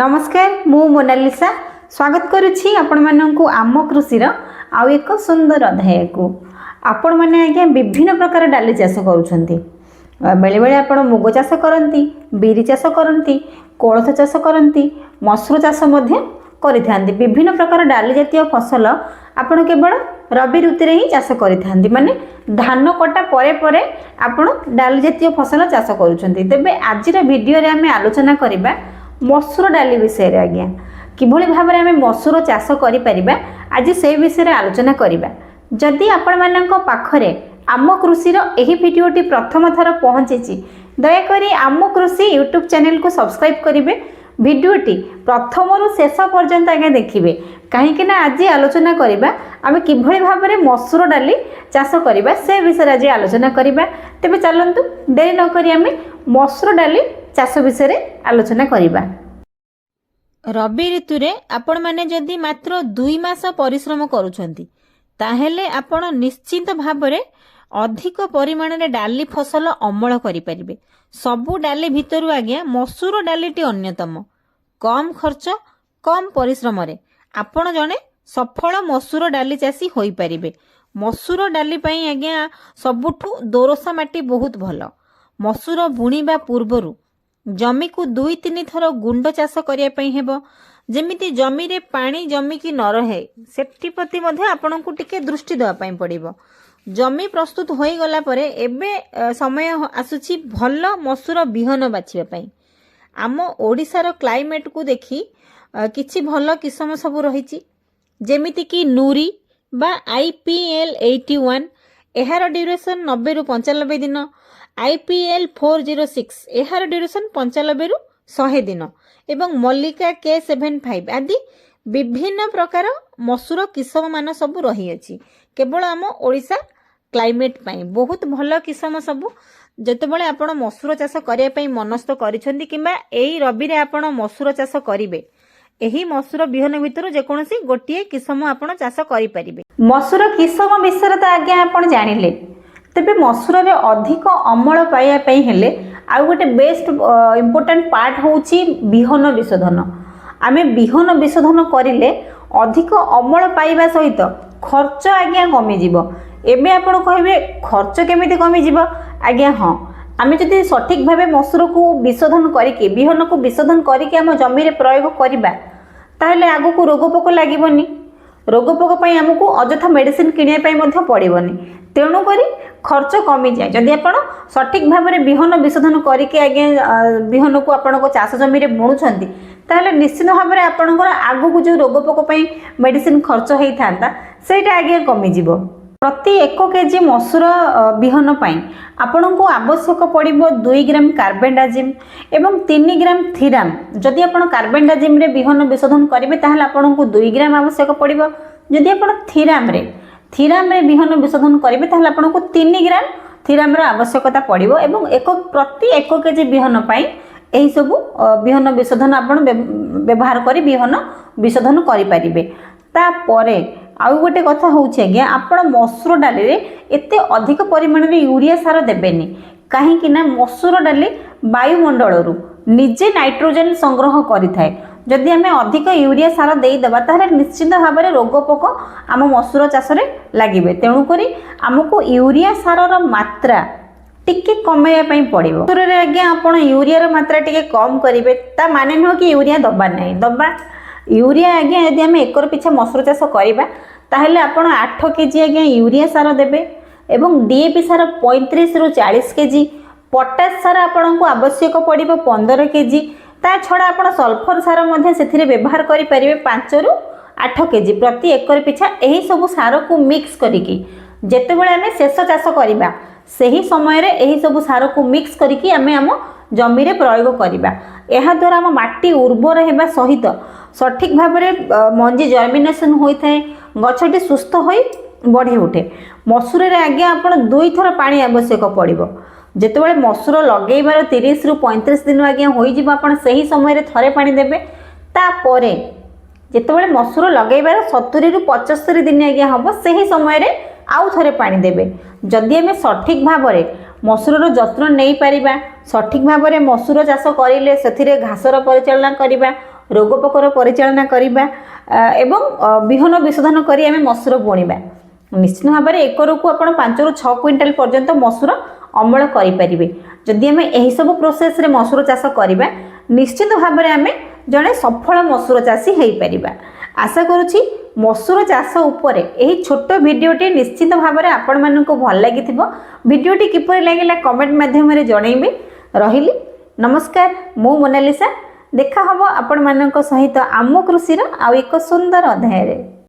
नमस्कार मु मोनालिसा स्वागत करुछि आपण माननकु आम कृषिर आउ एक सुंदर अध्याय को आपण माने आज्ञा विभिन्न प्रकार डाली चाष करूछंती बेले बेले आपण मुग चाष करंती बिरी चाष करंती कोळथ चाष करंती मसूर चाष मध्ये करिथांती विभिन्न प्रकार डाली जातीय फसल आपण केवल रबी ऋतु रे ही चाष करिथांती माने धान कटा परे परे आपण डाली जातीय फसल चाष करूछंती तेबे आजिर वीडियो रे हमें आलोचना करिबा मसूर डाली विषय आज्ञा किभली भाव में आम मसूर चाष करिपरिबा आज से विषय आलोचना करिबा जदि आपण मानक पाखरे आम कृषिर एही भिडियोटी प्रथम थर पहुँची दयाकोरी आम कृषि यूट्यूब चैनल को सब्सक्राइब करेंगे भिडियोटी प्रथम शेष पर्यंत आगे देखिए कहीं आज आलोचना करबा आम किभली भाव में मसूर डाली चाष करबा से विषय आज आलोचना करबा तेबे चलंतु देरी न करी आम मसूर डाली चाष विषय आलोचना करबा। रबी ऋतु रे आपण माने जदि मात्र 2 मास परिश्रम करूछंती ताहेले आपण निश्चित भाबरे अधिक परिमाण रे डाली फसल अमल करि परिबे। सबु डाली भितरु आज्ञा मसूर डालीटी अन्यतम कम खर्च कम परिश्रम रे आपण जने सफल मसूर डाली चासी होई परिबे। मसूर डाली पई आज्ञा सबुठु दोरसा माटी बहुत भलो। मसूर बुणीबा पूर्वरु जमी को 2-3 थर गुंड चाष करिया पई हेबो जेमिति जमी रे पानी जमी की न रहे सेफ्टी प्रति मध्ये आपन को टिके दृष्टि देवा पई पड़िबो। जमी प्रस्तुत होई गला परे एबे समय आसुची भलो मसूर बिहन बाछिबा पई। आम ओडिसार क्लाइमेट को देखी किछि भलो किस्म सब रहिछि जेमिति की नूरी बा IPL 81 एहार ड्यूरेशन 90 रु 95 दिन IPL 406 एहार ड्यूरेशन 95 रु 100 दिन एवं मल्लिका K75 आदि विभिन्न प्रकार मसूर किस्म मान सब रही अछि केवल आम ओडिसा क्लाइमेट पई बहुत भलो किस्म सब जतेबेले आपण मसूर चाष करिया पई मनस्थ करिसंती किबा एई रबी रे आपण मसूर चाष करिवे एही मसूर बिहन भितर जेकोसी गोटिए किस्म आपण चाष करि परिबे। मसूर किस्म विषय तो आज्ञा आपण जानिले तेबे मसूर रे अधिक अमल पाइया पई हेले आ गोटे बेस्ट इंपोर्टेंट पार्ट होउची बिहन विशोधन। आमे बिहन विशोधन करिले अधिक अमल पाइबा सहित खर्च आज्ञा कमी जिवो। एबे आपण कहबे खर्च केमिति कमी जिवो आज्ञा हां आमे जदि सठिक भाबे मसूर को विशोधन करिके बिहन को विशोधन करिके हम जमी रे प्रयोग करिबा ताहले आगु को रोग पोक लागिबोनी रोग पोक पई हमकु अजथा मेडिसिन किनिया पई मध्ये पड़िबोनी तेणु करी खर्च कमी जाए जदि आपण सठिक भाव में बिहन विशोधन करके आगे बिहन को आपण को चाष जमी रे बुणुछंती ताहले निश्चित भाव में आपणकर आगु को जो रोग पोक पई मेडिसिन खर्च होई थांता सेटा आगे कमी जिवो। प्रति 1 केजी मसूर बिहन पई आपण को आवश्यक पड़िबो 2 ग्राम कार्बेंडाजिम एवं 3 ग्राम थीराम। जदि आपण कार्बेंडाजिम रे बिहन विशोधन करिवे ताहले आपण को 2 ग्राम आवश्यक पड़िबो। जदि आपण थीराम रे बिहन विशोधन करेंगे ताहले आपन को 3 ग्राम थीराम आवश्यकता पड़िबो एवं प्रति 1 केजी बिहन पाई एही सब बिहन विशोधन आपन व्यवहार करी बिहन विशोधन करि परिबे। ता परे आउ गोटे कथा होउछे आज्ञा आपन मसूर डाली रे एते अधिक परिमाण रे यूरिया सार देबेनी काहे कि ना मसूर डाली वायुमंडल रु निजे नाइट्रोजन संग्रह करिथाय। जदि आमे अधिक यूरिया सार देई देबा ताहले निश्चित भाव में रोग पोक आम मसूर चाष रे लागिबे तेणु करी हमको यूरिया सार रो मात्रा टिके कमाया पई पड़िबो। मसूर रे आज्ञा आपण यूरिया रो मात्रा टिके कम करिवे ता माने न कि यूरिया दबा नहीं दबा यूरिया आज्ञा यदि आमे एकर पिछा मसूर चाष करिबा ताहले आपण 8 केजी आज्ञा यूरिया सार देबे एवं DAP सार 35 रु 40 केजी पोटास सार आपण को आवश्यक पड़िबो 15 केजी ता छड़ा आपण सल्फर सार मध्ये सेथिरे व्यवहार करि परिबे 5 रु 8 केजी प्रति एकर पिछा एही सब सार को मिक्स करिकि जेतेबेले आमे शेष चाष करिबा सेही समय रे एही सब सार को मिक्स करिकि आमे हम जमी रे प्रयोग करिबा। एहा द्वारा हम माटी उर्वर हेबा सहित सठिक भाव में मंजी जर्मिनेशन होई थाए गछटी सुस्थ होई बढ़ी उठे। मसूर रे आज्ञा आपण 2 थर पानी आवश्यक पड़िबो। जेतेबेले मसूर लगेइबार 30 रु 35 दिन आज्ञा होई जिवो आपण सही समय रे थरे पानी देबे। ता परे जेतेबेले मसूर लगेइबार 70 रु 75 दिन आज्ञा हबो सही समय रे आउ थरे पानी देबे। जदि आमे सठिक भाव में मसूर जत्न नहीं पारिबा सठिक भाव में मसूर चाष करिले सेथिरे घासर परिचालना करिबा ରୋଗ ପୋକର ପରିଚାଳନା କରିବା ଏବଂ ବିହନ ବିଶୋଧନ କରି ଆମେ ମସୁର ବୁଣିବା। ନିଶ୍ଚିତ ଭାବରେ एकरକୁ ଆପଣ 5 ରୁ 6 क्विंटाल पर्यंत मसूर अमल करें। जदि आम यहीसबू प्रोसेस रे मसूर चाष करवा निश्चित भाव में आम जड़े सफल मसूर चाषी हो पार। आशा करुँची मसूर चाष उपर यही छोट भिडटी निश्चित भाव में आपण मानक भल लगी। भिडटी किपर लगे कमेंट माध्यम जनइबे। रही नमस्कार, मु मोनालिसा। देखा हम आपण मानक सहित आम कृषि आउ एक सुंदर अध्याय।